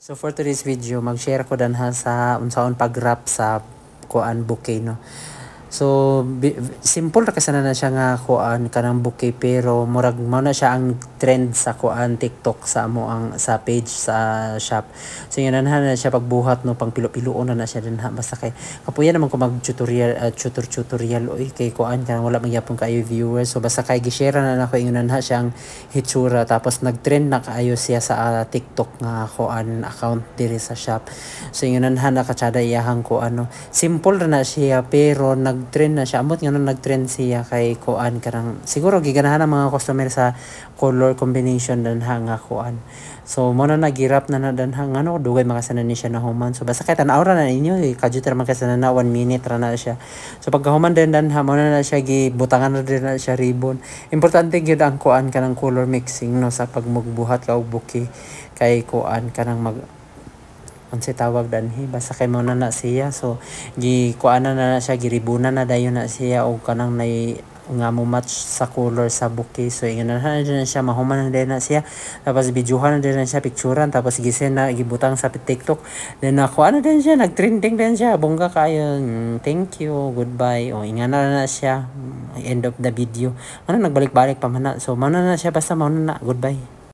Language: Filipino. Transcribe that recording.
So for today's video, mag-share ko danha sa unsaon pag-wrap sa kuan bouquet no. So simple ra kasi na siya nga kuan kanang bouquet pero murag mao na siya ang trend sa kuan TikTok sa amo ang sa page sa shop. So yun na siya pagbuhat no pang pilo-piloon na siya dinha basta kay kapuya naman ko mag tutorial tutorial oy kay kuan kanang wala man gyapon kaayo viewers. So basta kay gi-share na nako ingon na siyang hitsura tapos nag-trend na kaayo siya sa TikTok nga kuan account diri sa shop. So yun na nakatsada iyahang kuan no. Simple ra na siya pero nag-trend na siya. Amot nga nung nag-trend siya kay kuan karang siguro giganahan ng mga customer sa color combination danha nga kuan. So mo na nagirap na danha nga no dugay makasanan ni siya na human. So basta kay tan-aw ra na ninyo kadyo ra makasanan na 1 minute ra na siya. So pagkahuman din danha mo na siya gibutangan na din na siya ribbon. Importante gyud ang kuan kanang color mixing no sa pagmugbuhat ka og bouquet kay kuan kanang mag unsay tawag danhi basta kay mo na siya. So gi kuana na siya giribunan na dayon na siya og kanang nay nga mo match sa color sa bouquet. So ingana na din siya mahuman na din na siya tapos videohan na din na siya picturean tapos gisen na gibutang sa TikTok then ako ano din siya nagtrending din siya bongga kayo. Thank you, goodbye. O ingana na siya end of the video ano nagbalik-balik pa man na. So mao na siya basta mao na goodbye.